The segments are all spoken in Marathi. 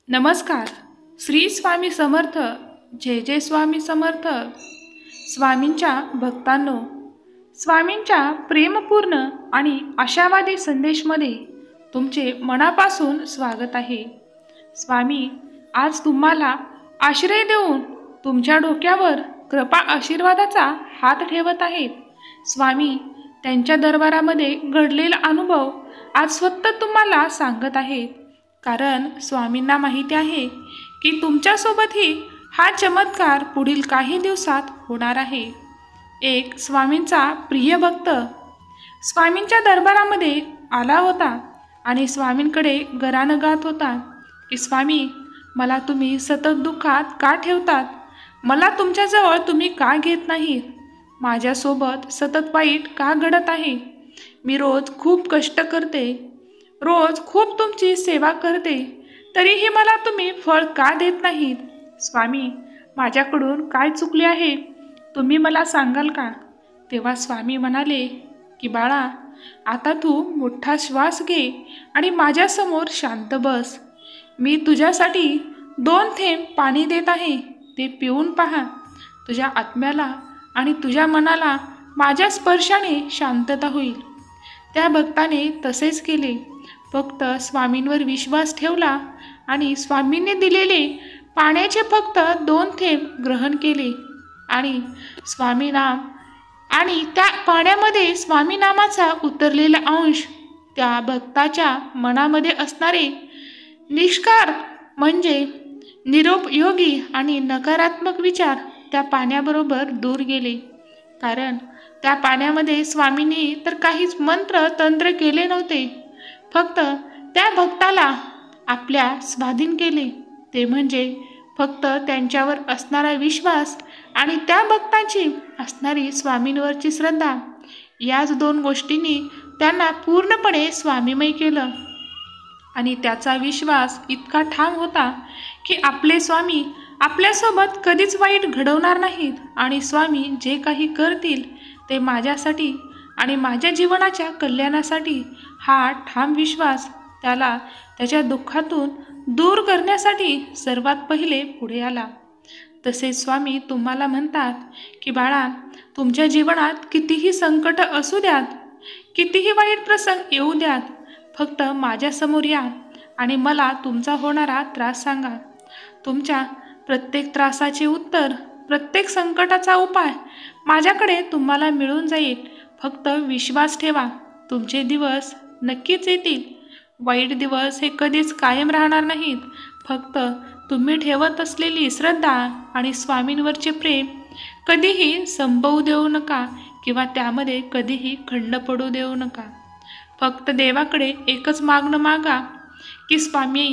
नमस्कार. श्री स्वामी समर्थ. जय जय स्वामी समर्थ. स्वामींच्या भक्तांनो, स्वामींच्या प्रेमपूर्ण आणि आशावादी संदेशमध्ये तुमचे मनापासून स्वागत आहे. स्वामी आज तुम्हाला आश्रय देऊन तुमच्या डोक्यावर कृपा आशीर्वादाचा हात ठेवत आहेत. स्वामी त्यांच्या दरबारामध्ये घडलेला अनुभव आज स्वतः तुम्हाला सांगत आहेत. कारण स्वामींना माहिती आहे की तुमच्यासोबतही हा चमत्कार पुढील काही दिवसात होणार आहे. एक स्वामींचा प्रिय भक्त स्वामींच्या दरबारामध्ये आला होता आणि स्वामींकडे गरानं गात होता की स्वामी, मला तुम्ही सतत दुःखात का ठेवतात? मला तुमच्याजवळ तुम्ही का घेत नाही? माझ्यासोबत सतत वाईट का घडत आहे? मी रोज खूप कष्ट करते, रोज खूप तुमची सेवा करते, तरीही मला तुम्ही फळ का देत नाहीत? स्वामी, माझ्याकडून काय चुकले आहे? तुम्ही मला सांगाल का? तेव्हा स्वामी म्हणाले की बाळा, आता तू मोठा श्वास घे आणि माझ्यासमोर शांत बस. मी तुझ्यासाठी 2 थेंब पाणी देत आहे, ते पिऊन पहा. तुझ्या आत्म्याला आणि तुझ्या मनाला माझ्या स्पर्शाने शांतता होईल. त्या भक्ताने तसेच केले. फक्त स्वामींवर विश्वास ठेवला आणि स्वामींनी दिलेले पाण्याचे फक्त 2 थेंब ग्रहण केले आणि स्वामी नाम आणि त्या पाण्यामध्ये स्वामी नामाचा उतरलेला अंश त्या भक्ताच्या मनामध्ये असणारे निष्कार म्हणजे निरुपयोगी आणि नकारात्मक विचार त्या पाण्याबरोबर दूर गेले. कारण त्या पाण्यामध्ये स्वामींनी तर काहीच मंत्र तंत्र केले नव्हते, फक्त त्या भक्ताला आपल्या स्वाधीन केले. ते म्हणजे फक्त त्यांच्यावर असणारा विश्वास आणि त्या भक्ताची असणारी स्वामींवरची श्रद्धा. याच 2 गोष्टींनी त्यांना पूर्णपणे स्वामीमय केलं आणि त्याचा विश्वास इतका ठाम होता की आपले स्वामी आपल्यासोबत कधीच वाईट घडवणार नाहीत आणि स्वामी जे काही करतील ते माझ्यासाठी आणि माझ्या जीवनाच्या कल्याणासाठी. हा ठाम विश्वास त्याला त्याच्या दुःखातून दूर करण्यासाठी सर्वात पहिले पुढे आला. तसेच स्वामी तुम्हाला म्हणतात की बाळा, तुमच्या जीवनात कितीही संकट असू द्यात, कितीही वाईट प्रसंग येऊ द्यात, फक्त माझ्यासमोर या आणि मला तुमचा होणारा त्रास सांगा. तुमच्या प्रत्येक त्रासाचे उत्तर, प्रत्येक संकटाचा उपाय माझ्याकडे तुम्हाला मिळून जाईल. फक्त विश्वास ठेवा. तुमचे दिवस नक्कीच येतील. वाईट दिवस हे कधीच कायम राहणार नाहीत. फक्त तुम्ही ठेवत असलेली श्रद्धा आणि स्वामींवरचे प्रेम कधीही संपवू देऊ नका किंवा त्यामध्ये कधीही खंड पडू देऊ नका. फक्त देवाकडे एकच मागणं मागा की स्वामी,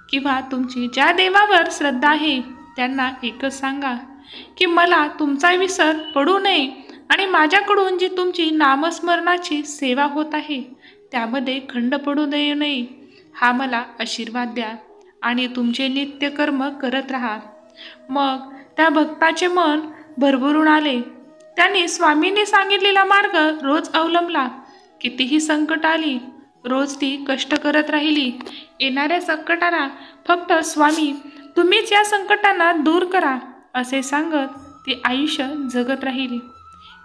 किंवा तुमची ज्या देवावर श्रद्धा आहे त्यांना एकच सांगा की मला तुमचा विसर पडू नये आणि माझ्याकडून जी तुमची नामस्मरणाची सेवा होत आहे त्यामध्ये खंड पडू देऊ नये. हा मला आशीर्वाद द्या आणि तुमचे नित्य कर्म करत राहा. मग त्या भक्ताचे मन भरभरून आले. त्यांनी स्वामींनी सांगितलेला मार्ग रोज अवलंबला. कितीही संकट आली, रोज ती कष्ट करत राहिली. येणाऱ्या संकटाला फक्त स्वामी तुम्हीच या संकटांना दूर करा असे सांगत ती आयुष्य जगत राहिली.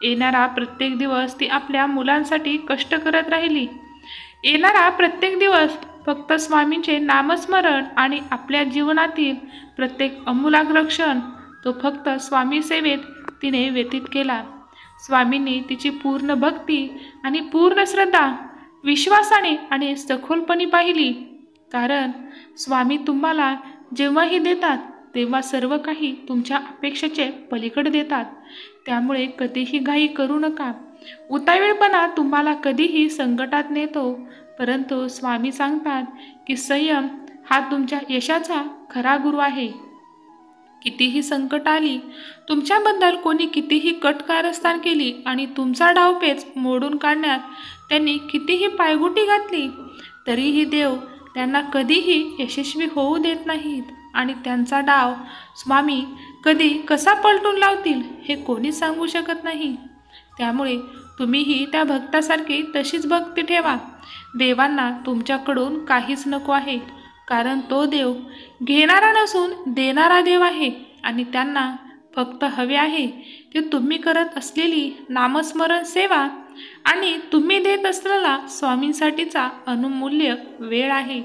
येणारा प्रत्येक दिवस ती आपल्या मुलांसाठी कष्ट करत राहिली. येणारा प्रत्येक दिवस फक्त स्वामींचे नामस्मरण आणि आपल्या जीवनातील प्रत्येक अमूलाग्र क्षण तो फक्त स्वामी सेवेत तिने व्यतीत केला. स्वामींनी तिची पूर्ण भक्ती आणि पूर्ण श्रद्धा विश्वासाने आणि सखोलपणे पाहिली. कारण स्वामी तुम्हाला जेव्हाही देतात तेव्हा सर्व काही तुमच्या अपेक्षेचे पलीकडे देतात. त्यामुळे कधीही घाई करू नका. उतावीळपणा तुम्हाला कधीही संकटात नेतो, परंतु स्वामी सांगतात की संयम हा तुमच्या यशाचा खरा गुरु आहे. कितीही संकट आली, तुमच्याबद्दल कोणी कितीही कट कारस्थान केली आणि तुमचा डावपेच मोडून काढण्यात त्यांनी कितीही पायगुटी घातली, तरीही देव त्यांना कधीही यशस्वी होऊ देत नाहीत आणि त्यांचा डाव स्वामी कधी कसा पलटून लावतील हे कोणी सांगू शकत नाही. त्यामुळे तुम्हीही त्या भक्तासारखी तशीच भक्ती ठेवा. देवांना तुमच्याकडून काहीच नको आहे, कारण तो देव घेणारा नसून देणारा देव आहे आणि त्यांना फक्त हवे आहे ते तुम्ही करत असलेली नामस्मरण सेवा आणि तुम्ही देत असलेला स्वामींसाठीचा अनुमूल्य वेळ आहे.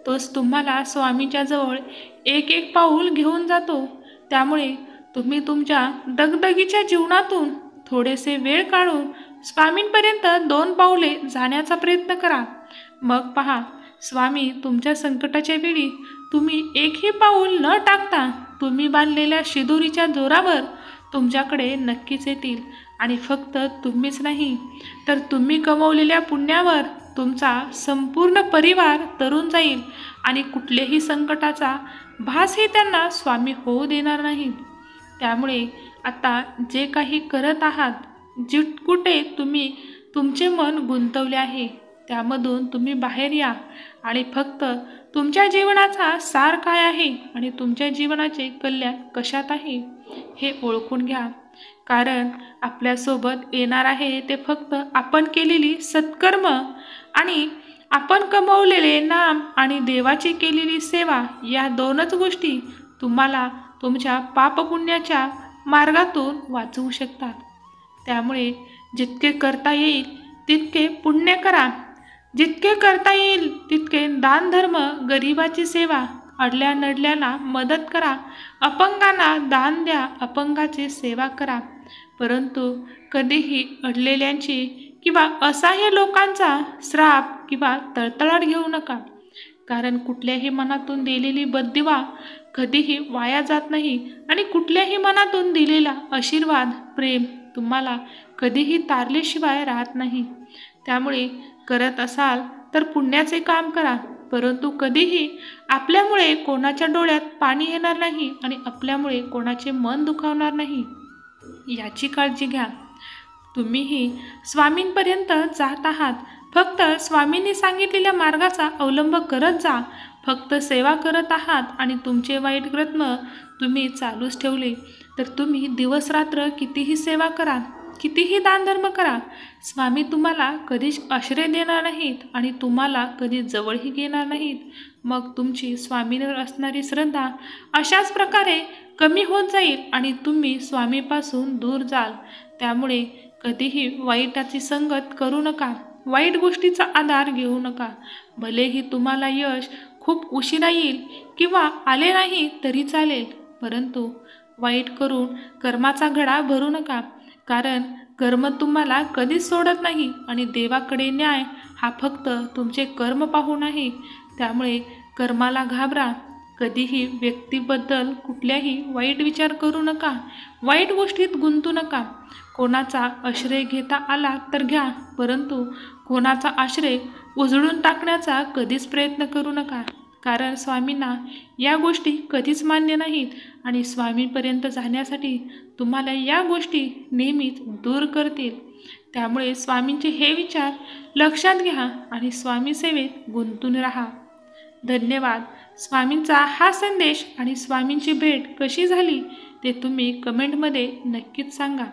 तोच तुम्हाला स्वामींच्या जवळ एक एक पाऊल घेऊन जातो. त्यामुळे तुम्ही तुमच्या दगदगीच्या जीवनातून थोडेसे वेळ काढून स्वामींपर्यंत 2 पावले जाण्याचा प्रयत्न करा. मग पहा, स्वामी तुमच्या संकटाच्या वेळी तुम्ही एकही पाऊल न टाकता तुम्ही बांधलेल्या शिदोरीच्या जोरावर तुमच्याकडे नक्कीच येतील. आणि फक्त तुम्हीच नाही तर तुम्ही कमवलेल्या पुण्यावर तुमचा संपूर्ण परिवार तरून जाईल आणि कुठल्याही संकटाचा भासही त्यांना स्वामी होऊ देणार नाहीत. त्यामुळे आता जे काही करत आहात, कुठे तुम्ही तुमचे मन गुंतवले आहे त्यामधून तुम्ही बाहेर या आणि फक्त तुमच्या जीवनाचा सार काय आहे आणि तुमच्या जीवनाचे कल्याण कशात आहे हे ओळखून घ्या. कारण आपल्यासोबत येणार आहे ते फक्त आपण केलेली सत्कर्म आणि आपण कमवलेले नाम आणि देवाची केलेली सेवा, या 2च गोष्टी तुम्हाला तुमच्या पापपुण्याच्या मार्गातून वाचवू शकतात. त्यामुळे जितके करता येईल तितके पुण्य करा, जितके करता येईल तितके दानधर्म, गरिबाची सेवा, अडल्या नडल्याला मदत करा, अपंगांना दान द्या, अपंगाची सेवा करा. परंतु कधीही अडलेल्यांची किंवा असहाय्य लोकांचा श्राप किंवा तळतळाट घेऊ नका. कारण कुठल्याही मनातून दिलेली बद्दिवा कधीही वाया जात नाही आणि कुठल्याही मनातून दिलेला आशीर्वाद, प्रेम तुम्हाला कधीही तारल्याशिवाय राहत नाही. त्यामुळे करत असाल तर पुण्याचे काम करा, परंतु कधीही आपल्यामुळे कोणाच्या डोळ्यात पाणी येणार नाही आणि आपल्यामुळे कोणाचे मन दुखावणार नाही याची काळजी घ्या. तुम्हीही स्वामींपर्यंत जात आहात. फक्त स्वामींनी सांगितलेल्या मार्गाचा अवलंब करत जा. फक्त सेवा करत आहात आणि तुमचे वाईट कर्म तुम्ही चालूच ठेवले तर तुम्ही दिवसरात्र कितीही सेवा करा, कितीही दानधर्म करा, स्वामी तुम्हाला कधीच आश्रय देणार नाहीत आणि तुम्हाला कधी जवळही घेणार नाहीत. मग तुमची स्वामींवर असणारी श्रद्धा अशाच प्रकारे कमी होत जाईल आणि तुम्ही स्वामीपासून दूर जाल. त्यामुळे कधीही वाईटाची संगत करू नका, वाईट गोष्टीचा आधार घेऊ नका. भलेही तुम्हाला यश खूप उशिरा येईल किंवा आले नाही तरी चालेल, परंतु वाईट करून कर्माचा घडा भरू नका. कारण कर्म तुम्हाला कधीच सोडत नाही आणि देवाकडे न्याय हा फक्त तुमचे कर्म पाहून आहे. त्यामुळे कर्माला घाबरा. कधीही व्यक्तीबद्दल कुठल्याही वाईट विचार करू नका, वाईट गोष्टीत गुंतू नका. कोणाचा आश्रय घेता आला तर घ्या, परंतु कोणाचा आश्रय उजळून टाकण्याचा कधीच प्रयत्न करू नका. कारण स्वामींना या गोष्टी कधीच मान्य नाहीत आणि स्वामींपर्यंत जाण्यासाठी तुम्हाला या गोष्टी नेहमीच दूर करतील. त्यामुळे स्वामींचे हे विचार लक्षात घ्या आणि स्वामी सेवेत गुंतून राहा. धन्यवाद. स्वामींचा हा संदेश आणि स्वामींची भेट कशी झाली ते तुम्ही कमेंटमध्ये नक्कीच सांगा.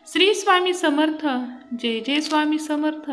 श्री स्वामी समर्थ. जय जय स्वामी समर्थ.